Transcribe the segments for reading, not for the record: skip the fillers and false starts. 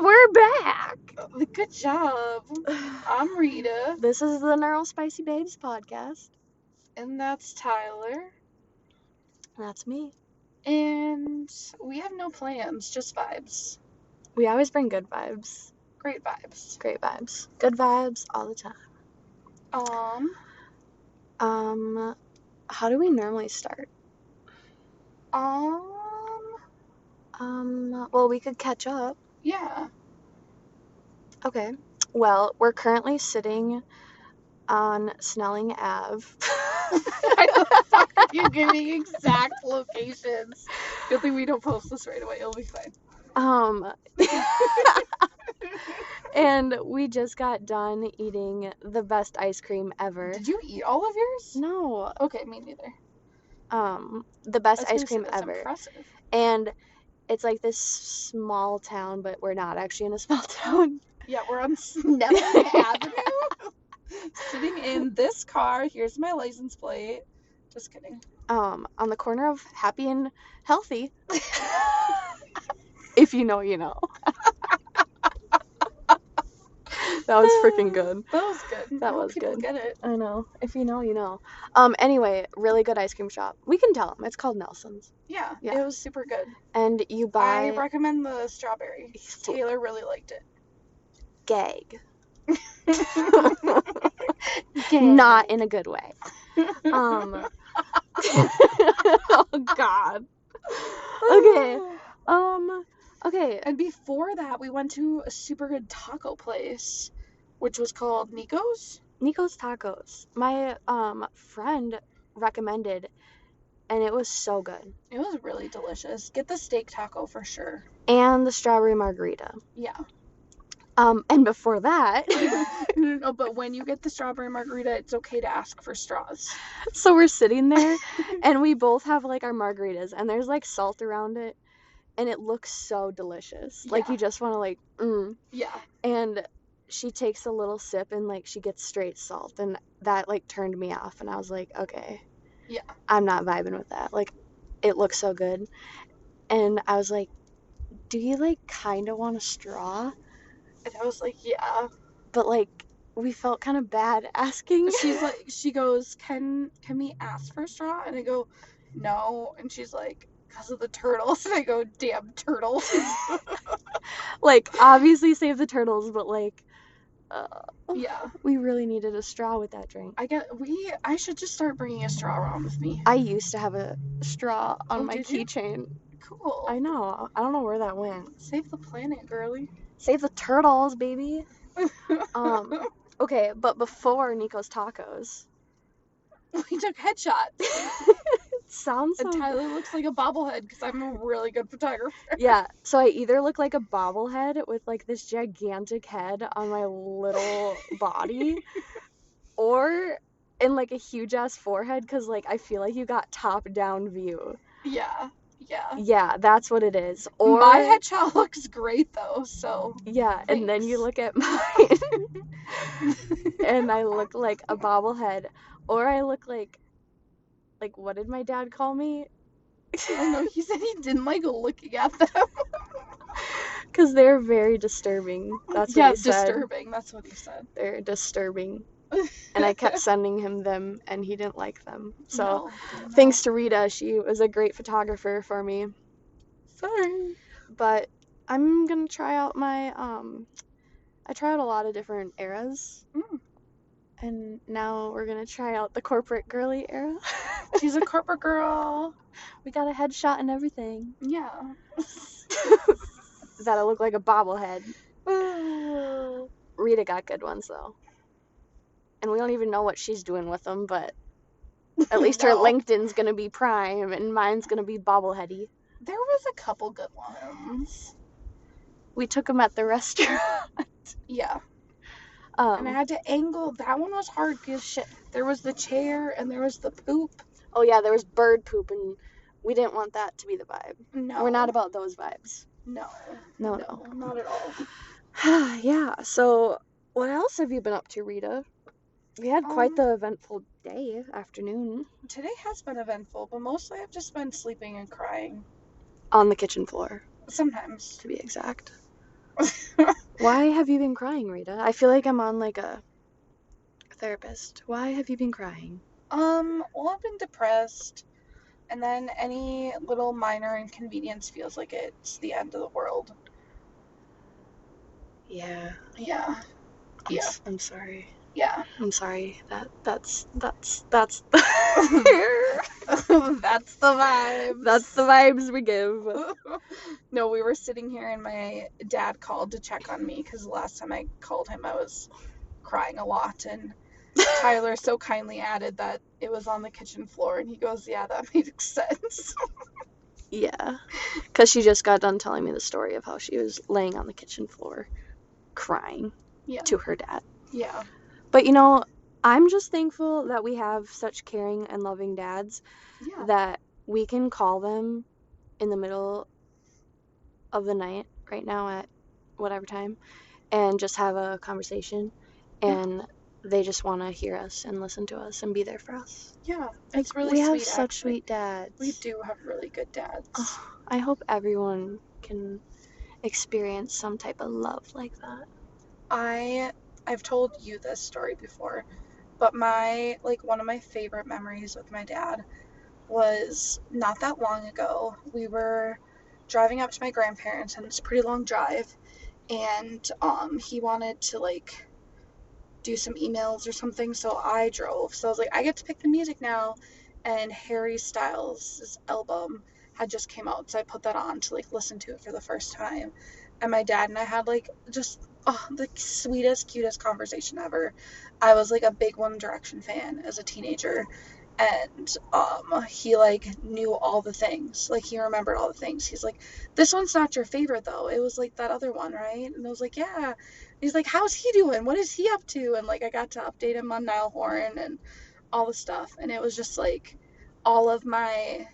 And we're back. Good job. I'm Rita. This is the Neural Spicy Babes podcast. And that's Tyler. That's me. And we have no plans, just vibes. We always bring good vibes. Great vibes. Great vibes. Good vibes all the time. How do we normally start? Well, we could catch up. Yeah. Okay. Well, we're currently sitting on Snelling Ave. Why the fuck are you giving exact locations? Good thing we don't post this right away. It'll be fine. And we just got done eating the best ice cream ever. Did you eat all of yours? No. Okay, me neither. The best ice cream that's ever. Impressive. And it's like this small town, but we're not actually in a small town. Yeah, we're on Snelling Avenue. Sitting in this car. Here's my license plate. Just kidding. On the corner of Happy and Healthy. If you know, you know. That was freaking good. That was good. That was people good. Get it. I know. If you know, you know. Anyway, really good ice cream shop. We can tell them. It's called Nelson's. Yeah, Yeah. it was super good. And you buy... I recommend the strawberry. Taylor really liked it. Gag. Gag. Not in a good way. Oh, God. Okay. And before that, we went to a super good taco place, which was called Nico's. Nico's Tacos. My friend recommended, and it was so good. It was really delicious. Get the steak taco for sure. And the strawberry margarita. Yeah. And before that... No, but when you get the strawberry margarita, it's okay to ask for straws. So we're sitting there, and we both have, like, our margaritas, and there's, like, salt around it, and it looks so delicious. Yeah. Like, you just want to, like, Yeah. And she takes a little sip, and, like, she gets straight salt, and that, like, turned me off, and I was like, okay. Yeah. I'm not vibing with that. Like, it looks so good. And I was like, do you, like, kind of want a straw? And I was like, yeah. But, like, we felt kind of bad asking. She goes, can we ask for a straw? And I go, no. And she's like, because of the turtles. And I go, damn turtles. Like, obviously save the turtles, but, like, yeah. We really needed a straw with that drink. I should just start bringing a straw around with me. I used to have a straw on my did you? keychain. Cool. I know. I don't know where that went. Save the planet, girly. Save the turtles, baby. Okay, but before Nico's Tacos, we took headshots. Sounds so... And Tyler looks like a bobblehead because I'm a really good photographer. Yeah, so I either look like a bobblehead with, like, this gigantic head on my little body, or in, like, a huge-ass forehead because, like, I feel like you got top-down view. Yeah. Yeah, that's what it is. Or my headshot looks great, though, so... Yeah, thanks. And then you look at mine, and I look like a bobblehead, or I look like, what did my dad call me? I know, he said he didn't like looking at them. Because they're very disturbing. That's what he said. Disturbing, that's what he said. They're disturbing. And I kept sending him them, and he didn't like them. So, no. Thanks to Rita, she was a great photographer for me. Sorry. But I'm gonna try out my, I tried a lot of different eras. And now we're gonna try out the corporate girly era. She's a corporate girl. We got a headshot and everything. Yeah. That I look like a bobblehead. Rita got good ones, though. And we don't even know what she's doing with them, but at least her LinkedIn's gonna be prime, and mine's gonna be bobbleheady. There was a couple good ones. We took them at the restaurant. Yeah. And I had to angle. That one was hard because there was the chair and there was the poop. Oh yeah, there was bird poop, and we didn't want that to be the vibe. No. We're not about those vibes. No, not at all. Yeah, so what else have you been up to, Rita? We had quite the eventful day, afternoon. Today has been eventful, but mostly I've just been sleeping and crying. On the kitchen floor. Sometimes. To be exact. Why have you been crying, Rita? I feel like I'm on like a therapist. Why have you been crying? Well, I've been depressed, and then any little minor inconvenience feels like it's the end of the world. Yeah. Yeah. Yeah. I'm sorry. Yeah. I'm sorry. That's That's the vibes. that's the vibes we give. No, we were sitting here and my dad called to check on me because the last time I called him, I was crying a lot. And Tyler so kindly added that it was on the kitchen floor, and he goes, "Yeah, that makes sense." Yeah. Cuz she just got done telling me the story of how she was laying on the kitchen floor crying Yeah. to her dad. Yeah. But you know, I'm just thankful that we have such caring and loving dads Yeah. that we can call them in the middle of the night right now at whatever time and just have a conversation, Yeah. and they just want to hear us and listen to us and be there for us. Yeah. Like, It's really we have sweet, such actually. sweet dads. We do have really good dads. Oh, I hope everyone can experience some type of love like that. I've told you this story before, but one of my favorite memories with my dad was not that long ago. We were driving up to my grandparents, and it's a pretty long drive, and he wanted to like do some emails or something, so I drove. So I was like, I get to pick the music now, and Harry Styles' album had just came out, so I put that on to like listen to it for the first time. And my dad and I had like just the sweetest, cutest conversation ever. I was like a big One Direction fan as a teenager, and he like knew all the things, like he remembered all the things. He's like, this one's not your favorite though, it was like that other one, right? And I was like, yeah. He's like, how's he doing, what is he up to? And like I got to update him on Niall Horan and all the stuff, and it was just like all of my,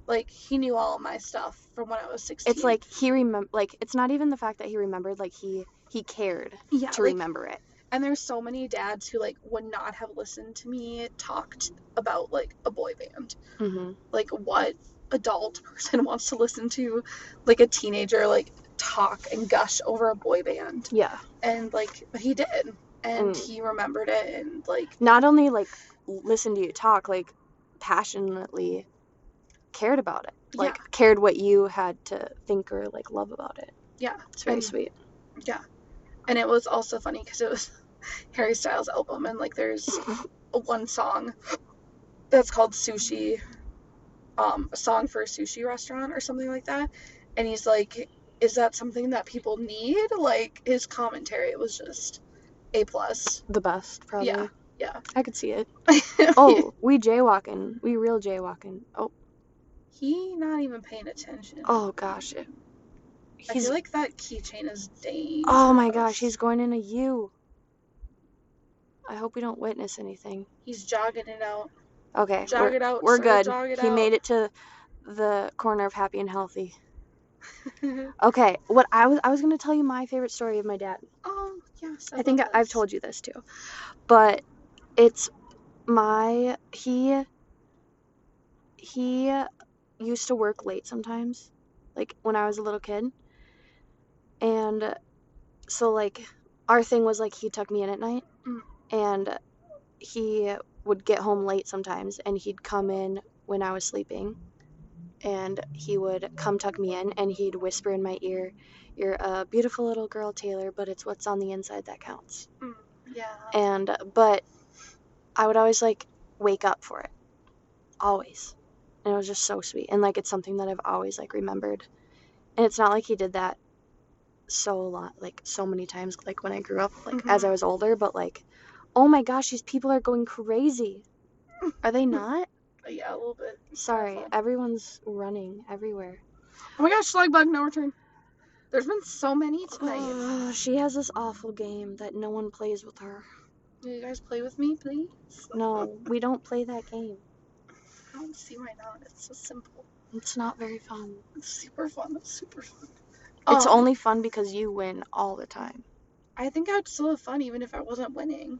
like he knew all of my stuff from when I was 16. It's like he like it's not even the fact that he remembered, like he cared to like, remember it. and there's so many dads who like would not have listened to me talked about like a boy band. Mm-hmm. Like, what adult person wants to listen to like a teenager like talk and gush over a boy band? Yeah. And like, but he did, and he remembered it, and like not only like listen to you talk, like passionately cared about it. Like cared what you had to think or like love about it. Yeah. It's very sweet. Yeah. And it was also funny because it was Harry Styles' album, and like there's one song that's called Sushi, a song for a sushi restaurant or something like that. And he's like, is that something that people need? Like, his commentary was just A+. The best, probably. Yeah. Yeah. I could see it. Oh, we jaywalking. We real jaywalking. Oh. He not even paying attention. Oh, gosh. I feel like that keychain is dangerous. Oh, my gosh. He's going in a U. I hope we don't witness anything. He's jogging it out. Okay. Jog it out. We're sir, good. Jog it He out. made it to the corner of happy and healthy. Okay. What I was going to tell you my favorite story of my dad. Oh, yes. I think I've told you this too. But it's he used to work late sometimes, like when I was a little kid. And so like our thing was like he took me in at night, and he would get home late sometimes, and he'd come in when I was sleeping, and he would come tuck me in, and he'd whisper in my ear, "You're a beautiful little girl, Taylor, but it's what's on the inside that counts." Yeah. But I would always like wake up for it, always. And it was just so sweet, and like it's something that I've always like remembered. And it's not like he did that so many times, like when I grew up, like as I was older, but like, oh my gosh, these people are going crazy. Are they not? Yeah, a little bit. Sorry, everyone's running everywhere. Oh my gosh, slag bug, no return. There's been so many tonight. She has this awful game that no one plays with her. Will you guys play with me, please? No, we don't play that game. I don't see why not. It's so simple. It's not very fun. It's super fun. It's super fun. It's only fun because you win all the time. I think I'd still have fun even if I wasn't winning.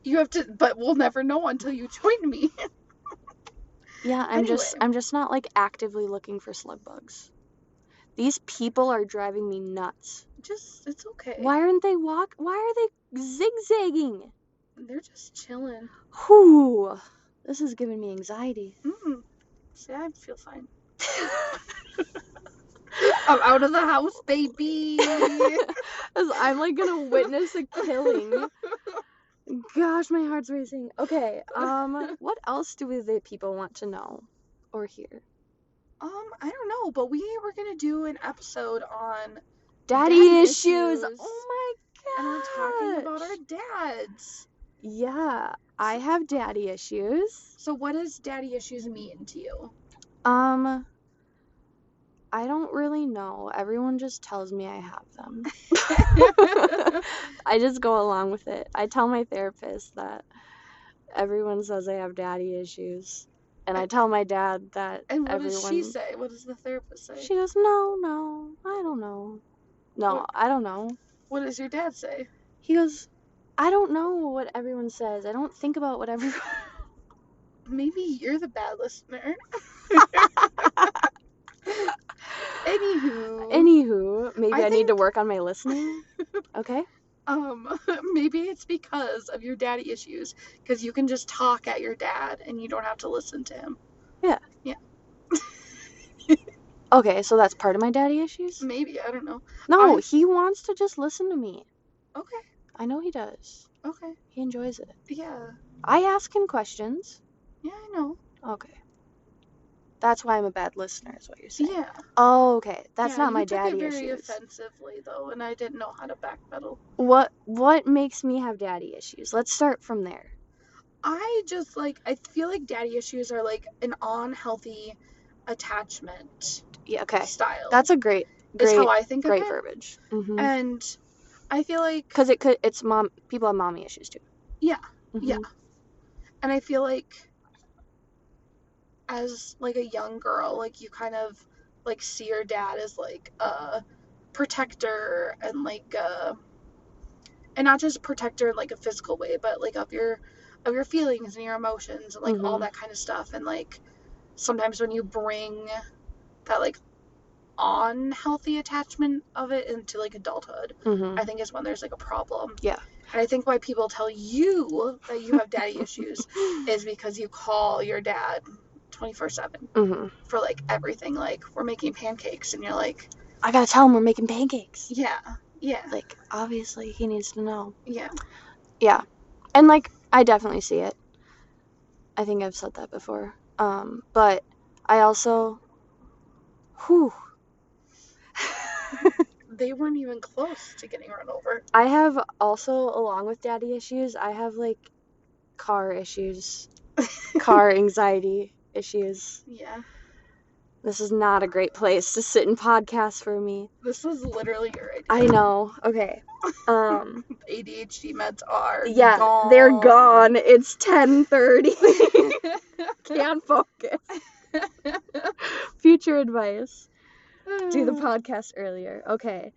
You have to, but we'll never know until you join me. Yeah, I'm just not like actively looking for slug bugs. These people are driving me nuts. It's okay. Why are they zigzagging? They're just chilling. Whew. This is giving me anxiety. See, I feel fine. I'm out of the house, baby. As I'm like gonna witness a killing. Gosh, my heart's racing. Okay, what else do the people want to know or hear? I don't know, but we were gonna do an episode on Daddy issues. Oh my god. and we're talking about our dads. Yeah, I have daddy issues. So what does daddy issues mean to you? I don't really know. Everyone just tells me I have them. I just go along with it. I tell my therapist that everyone says I have daddy issues. And I tell my dad that And what everyone... does she say? What does the therapist say? She goes, no, I don't know. No, I don't know. What does your dad say? He goes, I don't know what everyone says. I don't think about what everyone... Maybe you're the bad listener. Anywho, maybe I need to work on my listening. Okay. Maybe it's because of your daddy issues, because you can just talk at your dad and you don't have to listen to him. Yeah. Yeah. Okay, so that's part of my daddy issues? Maybe, I don't know. No, he wants to just listen to me. Okay. I know he does. Okay. He enjoys it. Yeah. I ask him questions. Yeah, I know. Okay. That's why I'm a bad listener, is what you're saying. Yeah. Oh, okay. That's not my You daddy took it very issues. offensively, though, and I didn't know how to backpedal. What makes me have daddy issues? Let's start from there. I feel like daddy issues are like an unhealthy attachment. Yeah, okay. Style. That's a great is how I think of great it. verbiage. Mm-hmm. And I feel like... Because it's people have mommy issues, too. Yeah. Mm-hmm. Yeah. And I feel like as like a young girl, like you kind of like see your dad as like a protector and like and not just a protector in like a physical way, but like of your feelings and your emotions and like all that kind of stuff. And like sometimes when you bring that like unhealthy attachment of it into like adulthood, I think is when there's like a problem. Yeah. And I think why people tell you that you have daddy issues is because you call your dad 24/7 for like everything. Like, we're making pancakes and you're like, I gotta tell him we're making pancakes. Yeah. Like, obviously he needs to know. Yeah. And like, I definitely see it. I think I've said that before. But I also... Whew. They weren't even close to getting run over. I have also, along with daddy issues, I have like car issues. Car anxiety issues. Yeah. This is not a great place to sit and podcast for me. This was literally your idea. I know. Okay. ADHD meds are gone. They're gone. It's 10:30. Can't focus. Future advice. Do the podcast earlier. Okay.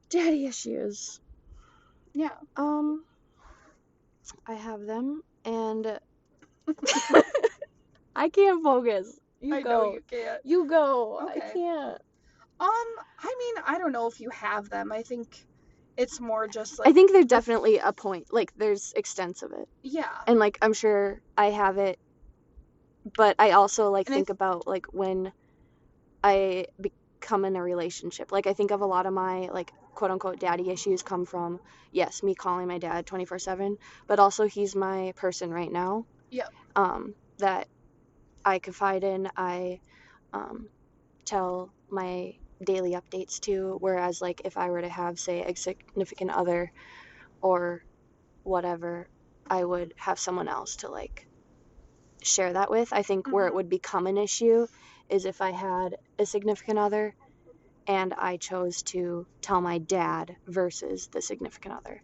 Daddy issues. Yeah. I have them, and I can't focus. I know you can't. You go. Okay. I can't. I mean, I don't know if you have them. I think it's more just like... I think there's definitely a point. Like, there's extents of it. Yeah. And, like, I'm sure I have it. But I also, like, think about, like, when I become in a relationship. Like, I think of a lot of my, like, quote-unquote daddy issues come from, yes, me calling my dad 24/7. But also he's my person right now. Yeah. That I confide in. I tell my daily updates to, whereas like if I were to have, say, a significant other or whatever, I would have someone else to like share that with. I think where it would become an issue is if I had a significant other and I chose to tell my dad versus the significant other.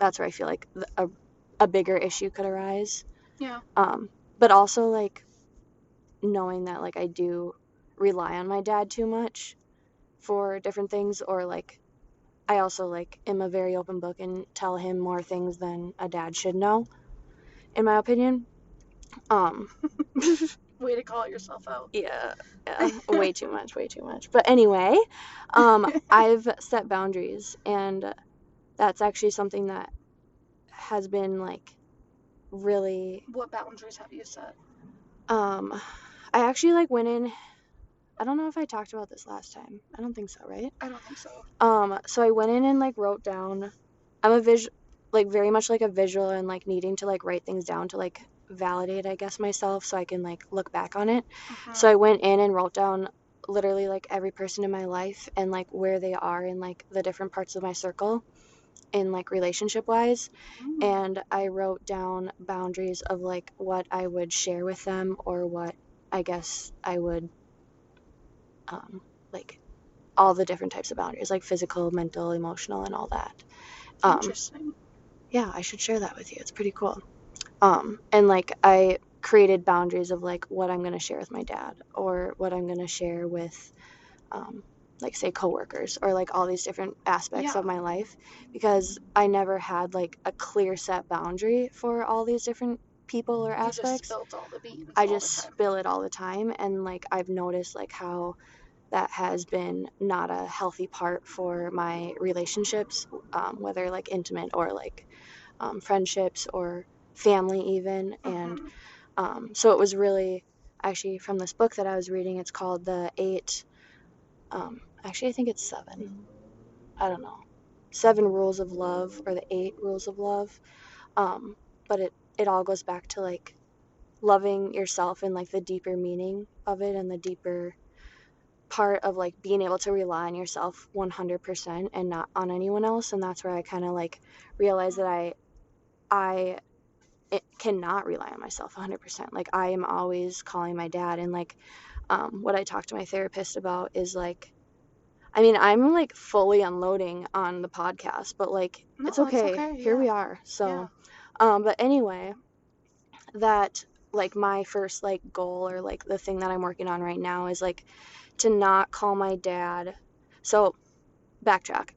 That's where I feel like a bigger issue could arise. Yeah. But also like knowing that like I do rely on my dad too much for different things, or like I also like am a very open book and tell him more things than a dad should know, in my opinion. Way to call yourself out. Yeah, yeah, way too much, way too much. But anyway, I've set boundaries, and that's actually something that has been like really, What boundaries have you set? um, I actually like went in. I don't know if I talked about this last time. I don't think so, right? I don't think so. So I went in and like wrote down. I'm a like very much like a visual and like needing to like write things down to like validate, I guess, myself so I can like look back on it. So Mm-hmm. I went in and wrote down literally like every person in my life and like where they are in like the different parts of my circle in like relationship wise. Mm. And I wrote down boundaries of like what I would share with them or what I guess I would like all the different types of boundaries, like physical, mental, emotional, and all that. Um, Interesting. yeah, I should share that with you. It's pretty cool. And like I created boundaries of like what I'm gonna share with my dad or what I'm gonna share with, um, like say coworkers or like all these different aspects Yeah. of my life because I never had like a clear set boundary for all these different people or You just aspects. spilled all the beans I all the just time. spill it all the time, and like I've noticed like how that has been not a healthy part for my relationships, whether like intimate or like friendships or family even. And Mm-hmm. so it was really actually from this book that I was reading. It's called the eight. Actually, I think it's seven. I don't know. Seven rules of love or the eight rules of love. Um, but it all goes back to like loving yourself and like the deeper meaning of it and the deeper part of like being able to rely on yourself 100% and not on anyone else. And that's where I kind of like realized that I it cannot rely on myself 100%. Like I am always calling my dad, and like what I talk to my therapist about is like I mean, I'm like fully unloading on the podcast, but like it's No, it's okay. okay. Here Yeah. we are. Yeah. So but anyway, that like my first like goal or like the thing that I'm working on right now is like to not call my dad. So backtrack.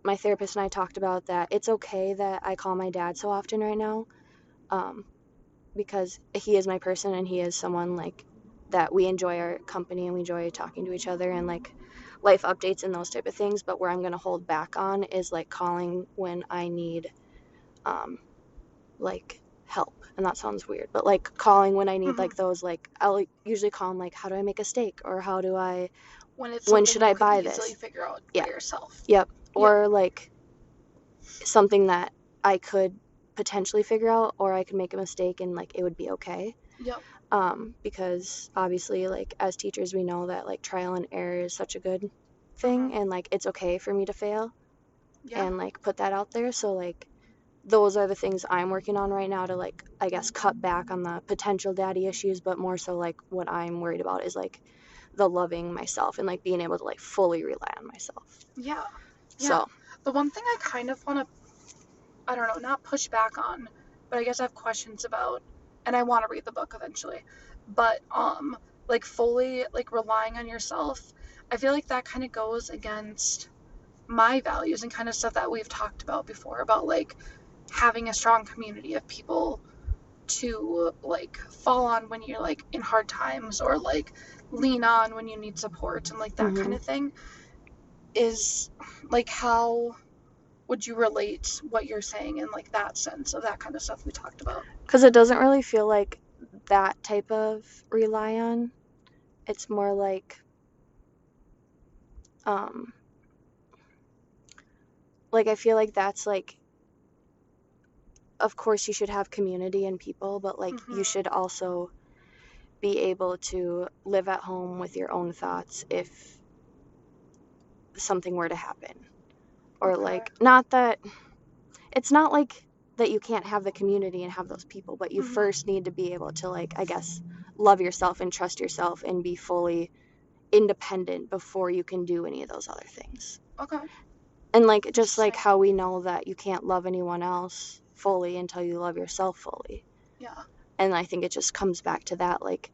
My therapist and I talked about that. It's okay that I call my dad so often right now, um, because he is my person and he is someone like that we enjoy our company and we enjoy talking to each other and like life updates and those type of things. But where I'm going to hold back on is like calling when I need, um, like help. And that sounds weird, but like calling when I need Mm-hmm. like those, like I'll like, usually call him like, how do I make a steak? Or how do I, When it's when something should you I could buy easily this? figure out by Yeah. yourself. Yep. Yep. Or like something that I could potentially figure out, or I could make a mistake and like it would be okay. Yep. Because obviously, like as teachers, we know that like trial and error is such a good Mm-hmm. thing, and like it's okay for me to fail Yeah. and like put that out there. So like those are the things I'm working on right now to like I guess cut back on the potential daddy issues, but more so like what I'm worried about is like the loving myself and like being able to like fully rely on myself. Yeah. Yeah. So, The one thing I kind of want to, I don't know, not push back on, but I guess I have questions about, and I want to read the book eventually, but like fully like relying on yourself, I feel like that kind of goes against my values and kind of stuff that we've talked about before about like having a strong community of people to like fall on when you're like in hard times or like lean on when you need support and like that kind mhm. of thing is like how would you relate what you're saying in like that sense of that kind of stuff we talked about? Because it doesn't really feel like that type of rely on. It's more um like I feel like that's like of course you should have community and people, but like you Mm-hmm. should also be able to live at home with your own thoughts if something were to happen. Or Okay. like not that it's not like that you can't have the community and have those people, but you Mm-hmm. first need to be able to like I guess love yourself and trust yourself and be fully independent before you can do any of those other things. Okay. And like just like Interesting. how we know that you can't love anyone else fully until you love yourself fully. Yeah. And I think it just comes back to that like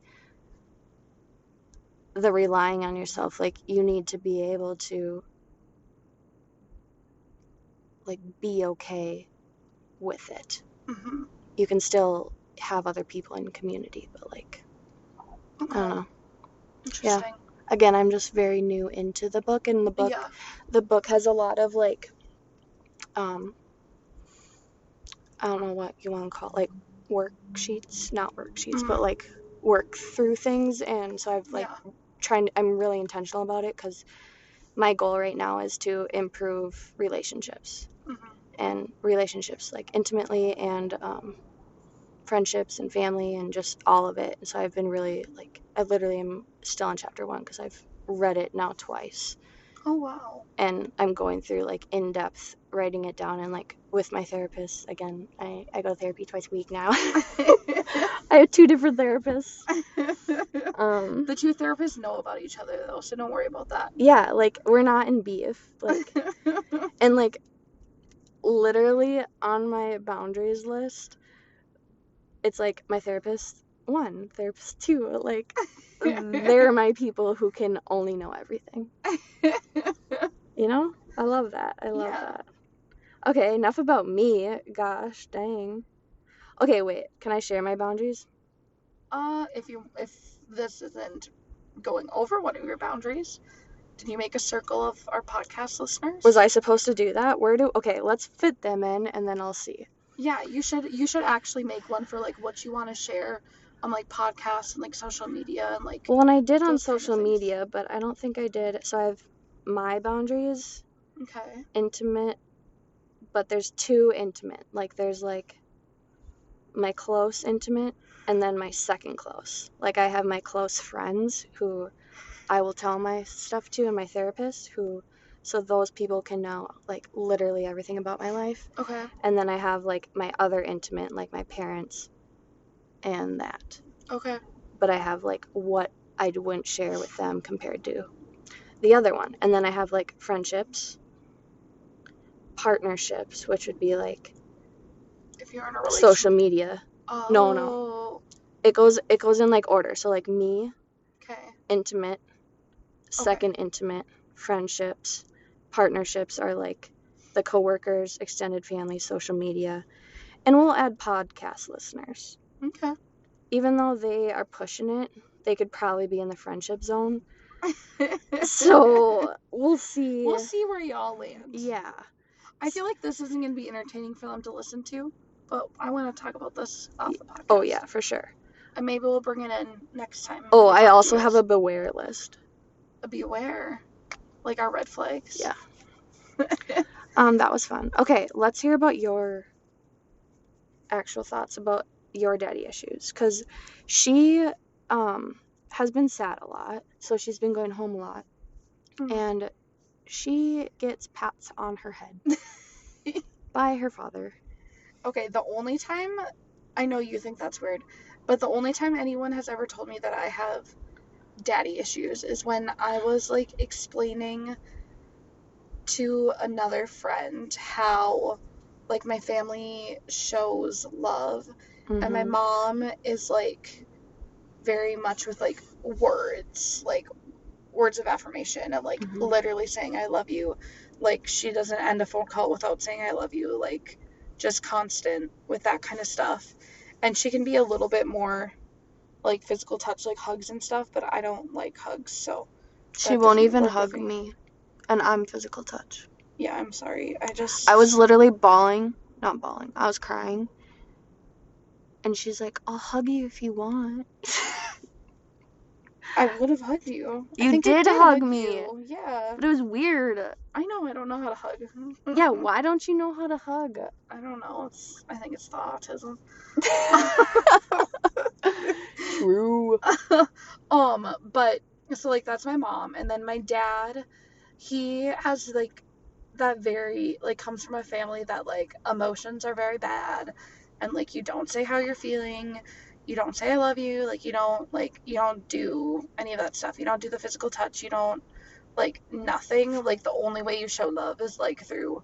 the relying on yourself, like you need to be able to like be okay with it. Mm-hmm. You can still have other people in community, but like Okay. I don't know. Interesting. Again, I'm just very new into the book, and Yeah. the book has a lot of like, I don't know what you want to call it, like worksheets, not worksheets, but Mm-hmm. like work through things. And so I've like Yeah. I'm really intentional about it because my goal right now is to improve relationships Mm-hmm. and relationships like intimately and friendships and family and just all of it. So I've been really like, I literally am still on chapter one because I've read it now twice. Oh, wow. And I'm going through like in depth writing it down and like with my therapist. Again, I go to therapy twice a week now. I have two different therapists. The two therapists know about each other though, so don't worry about that. Yeah, like we're not in beef. Like, and like literally on my boundaries list, it's like my therapist one, therapist two. Like, they're my people who can only know everything. You know? I love that. I love Yeah. that. Okay, enough about me. Gosh, dang. Okay, wait. Can I share my boundaries? If this isn't going over one of your boundaries, did you make a circle of our podcast listeners? Was I supposed to do that? Okay, let's fit them in and then I'll see. Yeah, you should actually make one for like what you want to share on like podcasts and like social media and like Well, and I did on those kind of social things. media, but I don't think I did. So I have my boundaries, Okay. intimate, but there's two intimate. Like there's like my close intimate and then my second close. Like I have my close friends who I will tell my stuff to and my therapist who so those people can know like literally everything about my life. Okay. And then I have like my other intimate, like my parents and that. Okay. But I have like what I wouldn't share with them compared to the other one. And then I have like friendships, partnerships, which would be like If you're in a relationship. social media. No, no. Oh. It goes in like order. So like me, Okay. intimate, second intimate, friendships, partnerships are like the coworkers, extended family, social media, and we'll add podcast listeners. Okay. Even though they are pushing it, they could probably be in the friendship zone. So we'll see. We'll see where y'all land. Yeah. I feel like this isn't going to be entertaining for them to listen to, but I want to talk about this off the podcast. Oh yeah, for sure. And maybe we'll bring it in next time. Oh, I also have a beware list. Beware. Like our red flags. Yeah. That was fun. Okay, let's hear about your actual thoughts about your daddy issues. Because she has been sad a lot. So she's been going home a lot. Mm. And she gets pats on her head by her father. Okay, the only time, I know you think that's weird, but the only time anyone has ever told me that I have daddy issues is when I was like explaining to another friend how like my family shows love and my mom is like very much with like words of affirmation and like literally saying I love you. Like she doesn't end a phone call without saying I love you, like just constant with that kind of stuff. And she can be a little bit more like physical touch, like hugs and stuff, but I don't like hugs, so She won't even hug me. And I'm physical touch. Yeah, I'm sorry. I was literally bawling. Not bawling. I was crying. And she's like, I'll hug you if you want. I would have hugged you. You did hug me. You. Yeah. But it was weird. I know, I don't know how to hug. Yeah, why don't you know how to hug? I don't know. I think it's the autism. True. But so like that's my mom, and then my dad, he has like that very like comes from a family that like emotions are very bad, and like you don't say how you're feeling, you don't say I love you, like you don't do any of that stuff. You don't do the physical touch. You don't like nothing. Like the only way you show love is like through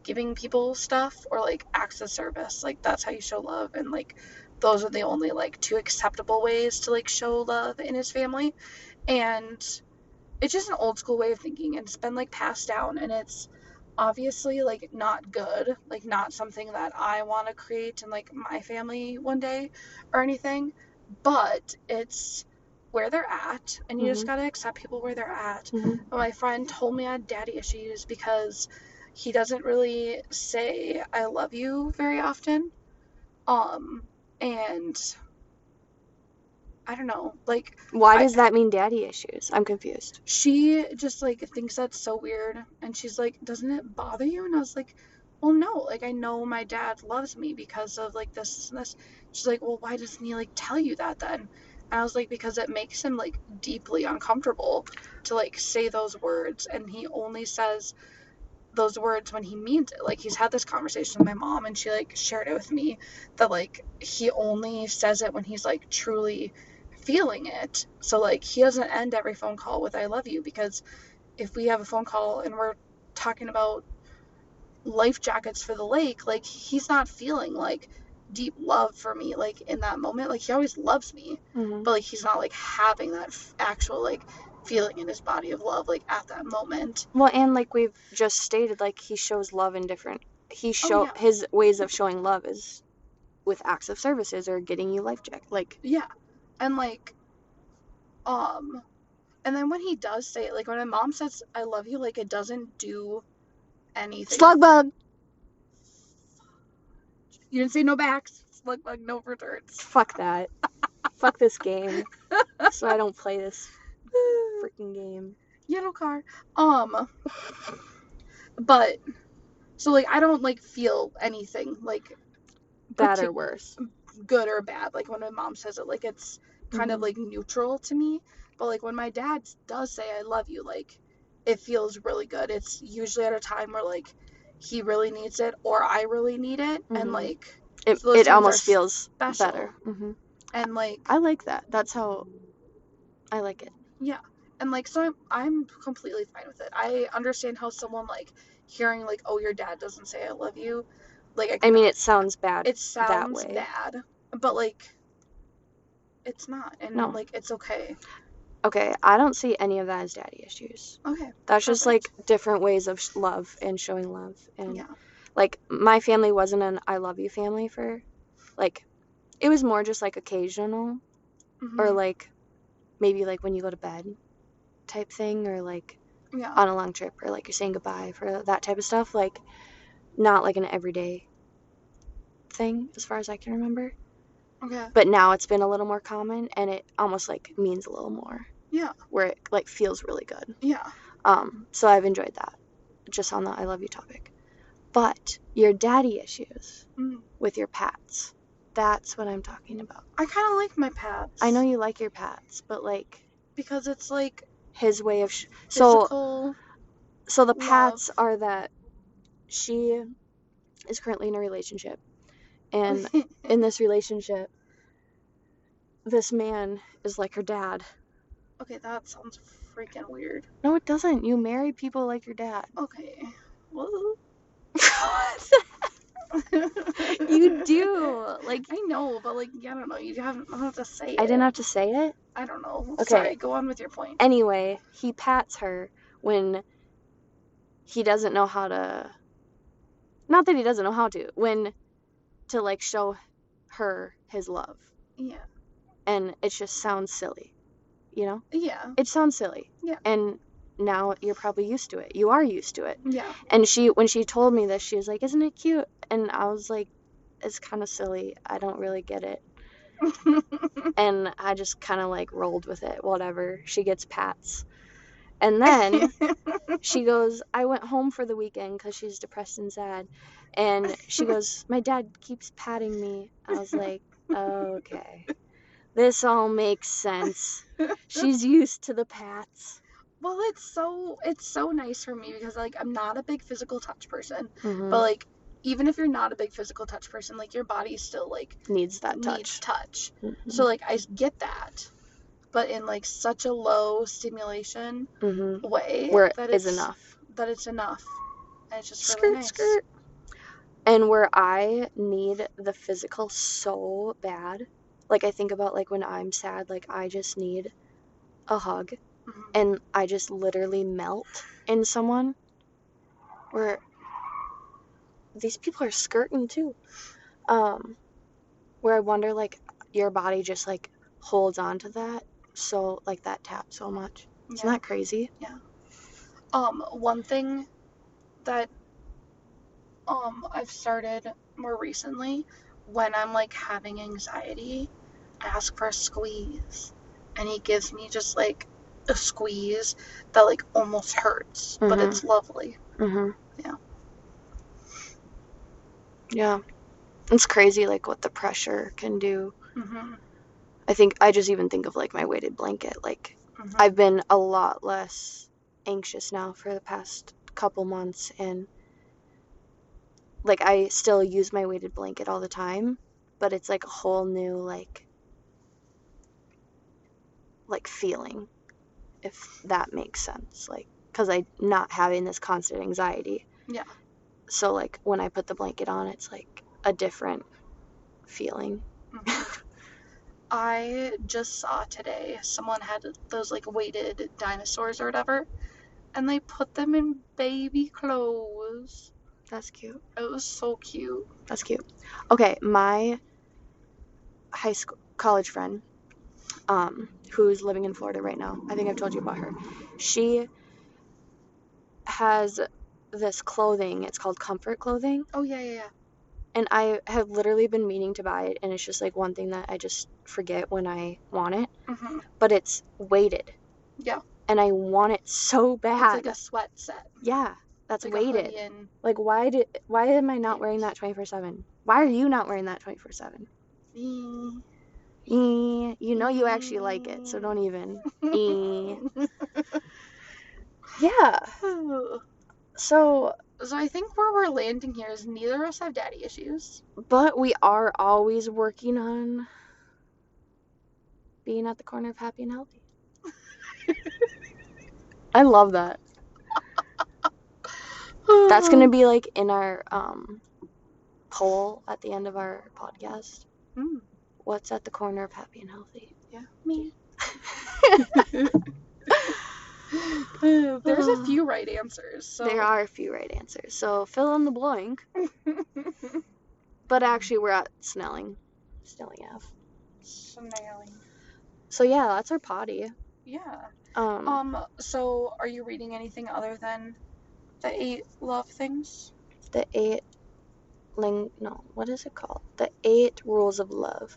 giving people stuff or like acts of service. Like that's how you show love, and like those are the only like two acceptable ways to like show love in his family. And it's just an old school way of thinking, and it's been like passed down, and it's obviously like not good, like not something that I want to create in like my family one day or anything, but it's where they're at, and you just Mhm. gotta accept people where they're at. Mhm. But my friend told me I had daddy issues because he doesn't really say I love you very often. And I don't know, like Why I does that mean daddy issues? I'm confused. she just like thinks that's so weird, and she's like, doesn't it bother you? And I was like, well, no, like I know my dad loves me because of like this and this. She's like, well, why doesn't he like tell you that then? And I was like, because it makes him like deeply uncomfortable to like say those words, and he only says those words when he means it. Like he's had this conversation with my mom, and she like shared it with me that like he only says it when he's like truly feeling it. So like he doesn't end every phone call with I love you, because if we have a phone call and we're talking about life jackets for the lake, like he's not feeling like deep love for me like in that moment. Like he always loves me, Mhm. but like he's not like having that actual like feeling in his body of love like at that moment. Well, and like we've just stated, like he shows love in different. Oh yeah. His ways of showing love is with acts of services or getting you life jacket. Like Yeah. And like um and then when he does say it, like when my mom says I love you, like it doesn't do anything. slug bug. You didn't say no backs. Slug bug, no returns. Fuck that. Fuck this game. So I don't play this freaking game. Yellow car. But so like I don't like feel anything like Bad or partic- worse. good or bad. Like when my mom says it, like it's kind of Mhm. like neutral to me. But like when my dad does say I love you, like it feels really good. It's usually at a time where like he really needs it or I really need it, and Mhm. like It so those it times are almost feels special. better. Mhm. And like I like that. That's how I like it. yeah, and like so I'm completely fine with it. I understand how someone like hearing like oh your dad doesn't say I love you, like I I can mean, it sounds bad it that sounds way. bad, but like it's not, and No. like it's okay. Okay, I don't see any of that as daddy issues. Okay, That's just like perfect. different ways of love and showing love. And Yeah. like my family wasn't an I love you family for like it was more just like occasional or Mhm. like maybe like when you go to bed type thing or like Yeah. on a long trip or like you're saying goodbye for that type of stuff. Like not like an everyday thing as far as I can remember. Okay. But now it's been a little more common and it almost like means a little more Yeah. where it like feels really good. Yeah. So I've enjoyed that just on the I love you topic. But your daddy issues Mm. with your pats, that's what I'm talking about. I kind of like my pats. I know you like your pats, but like because it's like his way of physical so the love. pats are that she is currently in a relationship and in this relationship this man is like her dad. Okay, that sounds freaking weird. No, it doesn't. You marry people like your dad. Okay. Well, You do. Like I know, but like, yeah, I don't know. You don't have to say I didn't it. have to say it. I don't know. Okay. Sorry, go on with your point. Anyway, he pats her when he doesn't know how to not that he doesn't know how to, when to like show her his love. Yeah. And it just sounds silly, you know? Yeah. It sounds silly. Yeah. And now you're probably used to it. You are used to it. Yeah. And when she told me this, she was like, "Isn't it cute?" And I was like, "It's kind of silly. I don't really get it." And I just kind of like rolled with it. Whatever. She gets pats. And then she goes, "I went home for the weekend because she's depressed and sad." And she goes, "My dad keeps patting me." I was like, "Okay. This all makes sense. She's used to the pats." Well, it's so nice for me because like I'm not a big physical touch person, Mm-hmm. but like even if you're not a big physical touch person, like your body still like Needs that needs touch. touch. Mm-hmm. So like I get that, but in like such a low stimulation Mm-hmm. way Where it that is it's enough. enough, and it's just really Skirt, nice. skirt. And where I need the physical so bad, like I think about like when I'm sad, like I just need a hug Mhm. and I just literally melt in someone where these people are skirting too. Where I wonder like your body just like holds on to that so like that tap so much. Isn't Yeah. that crazy? Yeah. One thing that I've started more recently, when I'm like having anxiety, I ask for a squeeze, and he gives me just like a squeeze that like almost hurts, but Mhm. it's lovely. Mhm. Yeah. Yeah. It's crazy like what the pressure can do. Mhm. I just even think of like my weighted blanket. Like Mhm. I've been a lot less anxious now for the past couple months, and like I still use my weighted blanket all the time, but it's like a whole new like feeling, if that makes sense. Like cuz I not having this constant anxiety. Yeah. So like when I put the blanket on, it's like a different feeling. Mhm. I just saw today someone had those like weighted dinosaurs or whatever, and they put them in baby clothes. That's cute. It was so cute. That's cute. Okay, my college friend, who's living in Florida right now. I think I've told you about her. She has this clothing. It's called comfort clothing. Oh yeah, yeah, yeah. And I have literally been meaning to buy it, and it's just like one thing that I just forget when I want it. Mhm. But it's weighted, Yeah. and I want it so It's like bad. a sweat set. Yeah, that's Like a hoodie weighted. and Like why am I not wearing pants. that 24/7? Why are you not wearing that 24/7? You know you actually like it, so don't even. Yeah. So, So I think where we're landing here is neither of us have daddy issues. but we are always working on being at the corner of happy and healthy. I love that. That's gonna be like in our poll at the end of our podcast. Mm. What's at the corner of happy and healthy? Yeah. Me. There's a few right answers. So There are a few right answers, so fill in the blank. But actually, we're at Snelling Ave. Snailing. So yeah, that's our potty. Yeah. Um, So are you reading anything other than the 8 love things? the eight no, what is it called? The 8 rules of love.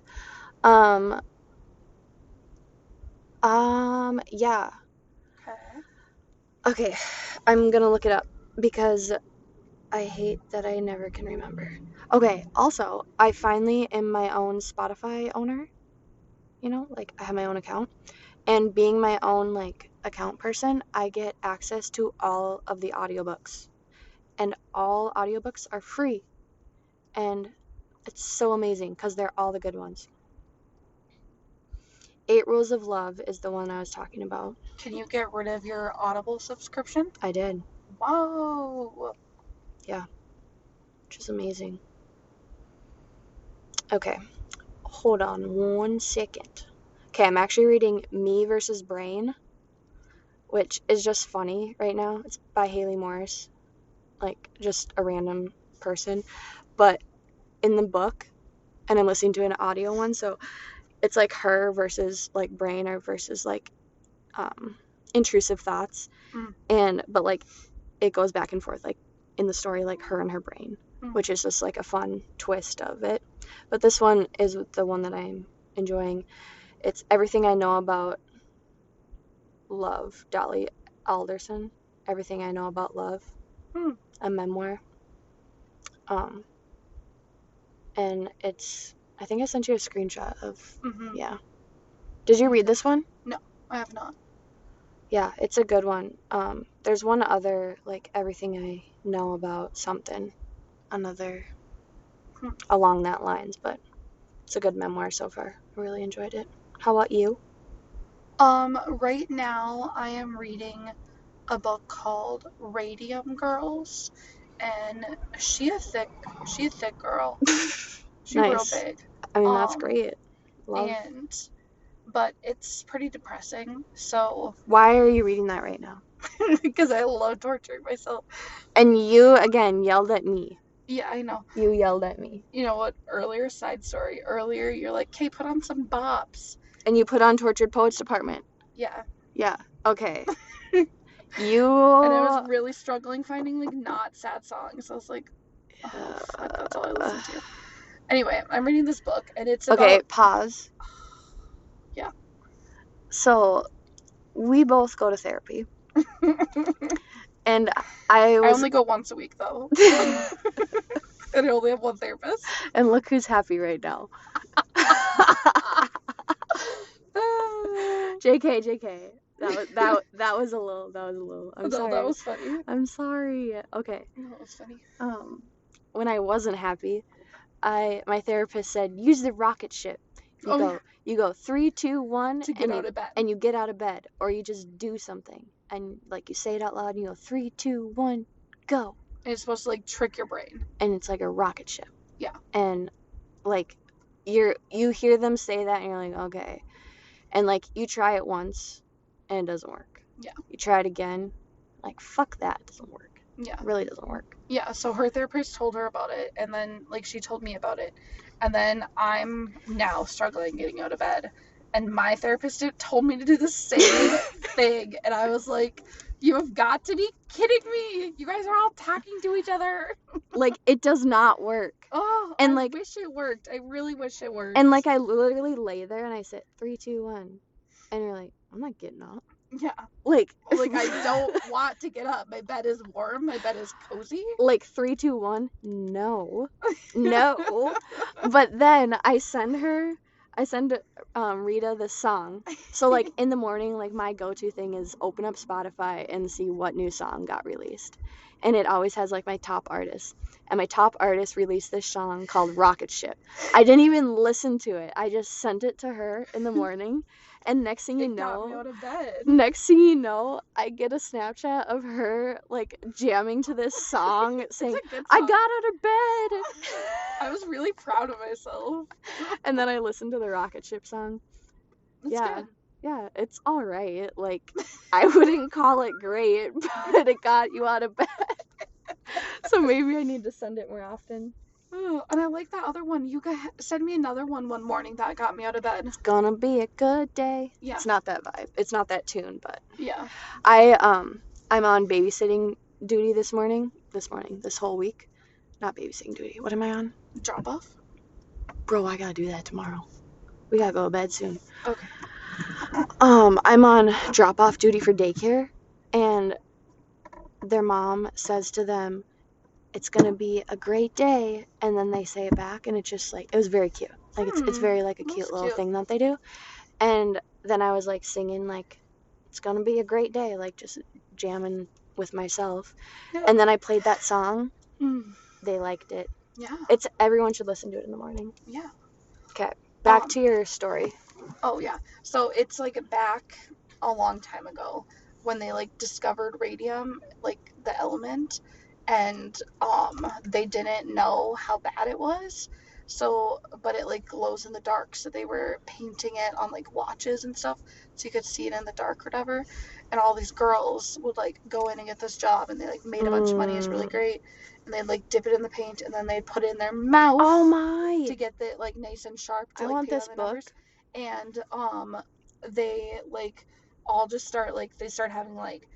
Um, yeah. Okay. Okay, I'm gonna look it up because I hate that I never can remember. Okay, also, I finally am my own Spotify owner. You know, like I have my own account. And being my own like account person, I get access to all of the audiobooks. And all audiobooks are free. And it's so amazing because they're all the good ones. 8 Rules of Love is the one I was talking about. Can you get rid of your Audible subscription? I did. Whoa. Yeah, which is amazing. Okay, hold on 1 second. Okay, I'm actually reading Me versus Brain, which is just funny right now. It's by Haley Morris, like just a random person. But in the book, and I'm listening to an audio one, so it's like her versus like brain or versus like um, intrusive thoughts, Mm. but like it goes back and forth like in the story like her and her brain, Mm. which is just like a fun twist of it. But this one is the one that I'm enjoying. It's Everything I Know About Love, Dolly Alderson. Everything I Know About Love, Mm. a memoir. Um, and it's I think I sent you a screenshot of Mm-hmm. yeah. Did you read this one? No, I have not. Yeah, it's a good one. There's one other like Everything I Know About something, another Hmm. along that lines, but it's a good memoir so far. I really enjoyed it. How about you? Right now I am reading a book called Radium Girls, and she a thick girl. She real Nice. big. I mean, that's Um, great. Love. and but it's pretty depressing. So Why are you reading that right now? because I love torturing myself. And you again yelled at me. Yeah, I know. You yelled at me. You know what? Earlier side story. Earlier, you're like, "Okay, put on some bops," And you put on Tortured Poets Department. Yeah. Yeah. Okay. And You. I was really struggling finding like not sad songs. I was like, oh fuck, that's all I listen to. Anyway, I'm reading this book and it's Okay, about pause. Yeah. So, we both go to therapy. And I I was. only go once a week though. And I only have one therapist. And look who's happy right now. JK. That was a little. I'm No, sorry. that was funny. I'm sorry. Okay. No, that was funny. When I wasn't happy, my therapist said use the rocket ship. You go 3, 2, 1 To get out of bed. and you get out of bed, or you just do something and like you say it out loud and you go 3, 2, 1, go. And it's supposed to like trick your brain. And it's like a rocket ship. Yeah. And like you hear them say that and you're like, okay. And like you try it once and it doesn't work. Yeah. You try it again, like fuck that, it doesn't work. Yeah. It really doesn't work. Yeah, so her therapist told her about it and then like she told me about it. And then I'm now struggling getting out of bed. And my therapist told me to do the same thing. And I was like, you have got to be kidding me. You guys are all talking to each other. Like, it does not work. Oh, and I like, wish it worked. I really wish it worked. And like, I literally lay there and I said, 3, 2, 1. And you're like, I'm not getting up. Yeah. Like I don't want to get up. My bed is warm. My bed is cozy. Like 3, 2, 1. No. But then I send Rita this song. So like in the morning, like my go-to thing is open up Spotify and see what new song got released. And it always has like my top artist. And my top artist released this song called Rocket Ship. I didn't even listen to it. I just sent it to her in the morning. And next thing you know, got me out of bed. Next thing you know, I get a Snapchat of her like jamming to this song, saying, "I got out of bed." I was really proud of myself. And then I listened to the Rocket Ship song. That's good. Yeah, it's all right. Like I wouldn't call it great, but it got you out of bed. So maybe I need to send it more often. Oh, and I like that other one. You guys send me another one morning that got me out of bed. It's gonna be a good day. Yeah. It's not that vibe. It's not that tune, but yeah. I'm on babysitting duty this whole week. Not babysitting duty. What am I on? Drop off? Bro, I gotta do that tomorrow. We gotta go to bed soon. Okay. I'm on drop off duty for daycare, and their mom says to them, it's gonna be a great day, and then they say it back, and it's just like, it was very cute. Like it's very like a cute little thing that they do. And then I was like singing like, it's gonna be a great day, like just jamming with myself. Yeah. And then I played that song. They liked it. Yeah. Everyone should listen to it in the morning. Yeah. Okay, back to your story. Oh yeah. So it's like back a long time ago when they like discovered radium, like the element, and they didn't know how bad it was. So, but it like glows in the dark, so they were painting it on like watches and stuff so you could see it in the dark or whatever. And all these girls would like go in and get this job, and they like made a bunch of money. It's really great. And they'd like dip it in the paint, and then they'd put it in their mouth. Oh my! To get it like nice and sharp. To, I like, want paint this on the book. numbers. And they like all just start like they start having like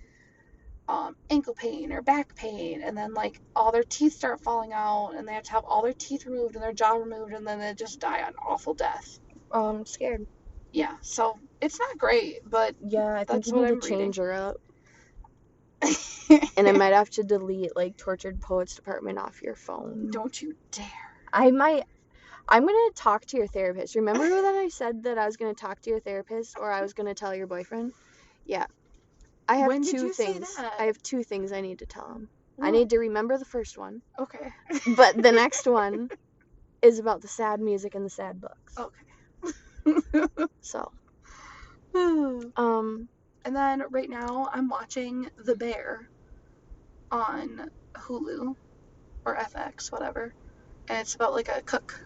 ankle pain or back pain, and then like all their teeth start falling out, and they have to have all their teeth removed and their jaw removed, and then they just die an awful death. I'm scared. Yeah, so it's not great, but yeah, I think that's you what need I'm to change reading. her up. And I might have to delete like Tortured Poets Department off your phone. Don't you dare. I might. I'm gonna talk to your therapist. Remember that I said that I was gonna talk to your therapist, or I was gonna tell your boyfriend? Yeah. I have When did two you things. say that? I have 2 things I need to tell him. What? I need to remember the first one. Okay. But the next one is about the sad music and the sad books. Okay. So. And then right now I'm watching The Bear on Hulu or FX, whatever. And it's about like a cook.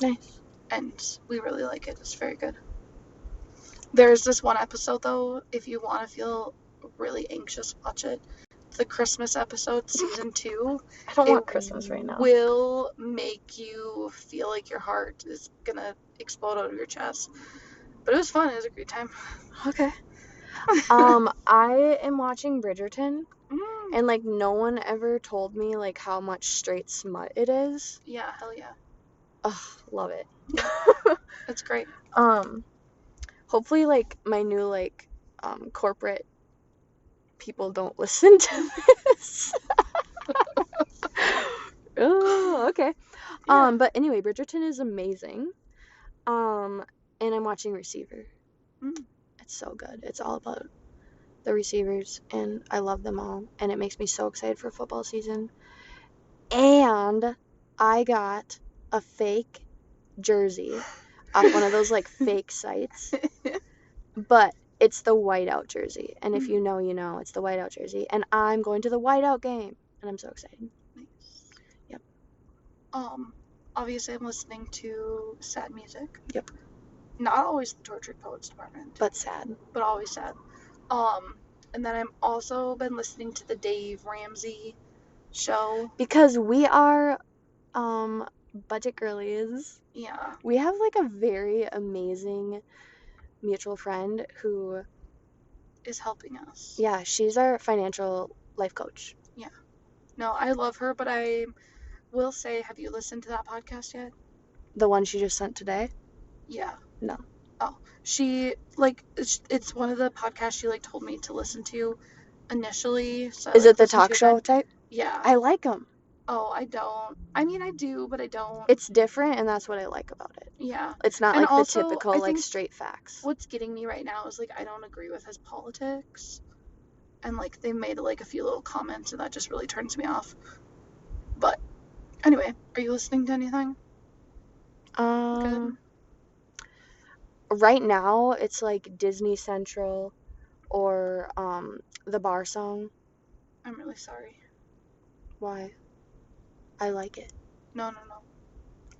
Nice. And we really like it. It's very good. There's this one episode though, if you want to feel really anxious, watch it. The Christmas episode, season 2. I don't want Christmas right now. Will make you feel like your heart is gonna explode out of your chest. But it was fun. It was a great time. Okay. I am watching Bridgerton, and like no one ever told me like how much straight smut it is. Yeah, hell yeah. Ugh, love it. It's great. Hopefully like my new like corporate people don't listen to this. Oh, okay. Yeah. But anyway, Bridgerton is amazing. And I'm watching Receiver. Mm. It's so good. It's all about the receivers, and I love them all, and it makes me so excited for football season. And I got a fake jersey off one of those like fake sites, but it's the whiteout jersey. And if you know, you know, it's the whiteout jersey. And I'm going to the whiteout game, and I'm so excited. Nice. Yep. Obviously I'm listening to sad music. Yep. Not always the Tortured Poets Department, But sad. but always sad. And then I'm also been listening to the Dave Ramsey show. Because we are budget girlies. Yeah. We have like a very amazing mutual friend who Is helping us. yeah, she's our financial life coach. Yeah. No, I love her, but I will say, have you listened to that podcast yet? The one she just sent today? Yeah. No. Oh, she like it's one of the podcasts she like told me to listen to initially. So Is it the talk show type? Yeah. I like them. Oh, I don't. I mean, I do, but I don't. It's different, and that's what I like about it. Yeah. It's not And like also, the typical I like think straight facts. what's getting me right now is like I don't agree with his politics, and like they made like a few little comments, and that just really turns me off. But anyway, are you listening to anything? Good. Right now it's like Disney Central or the Bar Song. I'm really sorry. Why? I like it. No.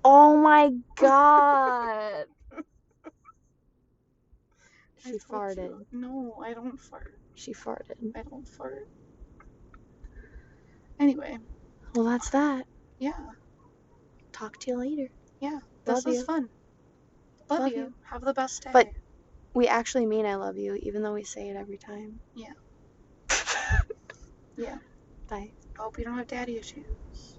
Oh my god. She farted. You. No, I don't fart. She farted. I don't fart. Anyway. Well, that's that. Yeah. Talk to you later. Yeah. This was fun. Love you. Have the best day. But we actually mean I love you, even though we say it every time. Yeah. Yeah. Bye. I hope you don't have daddy issues.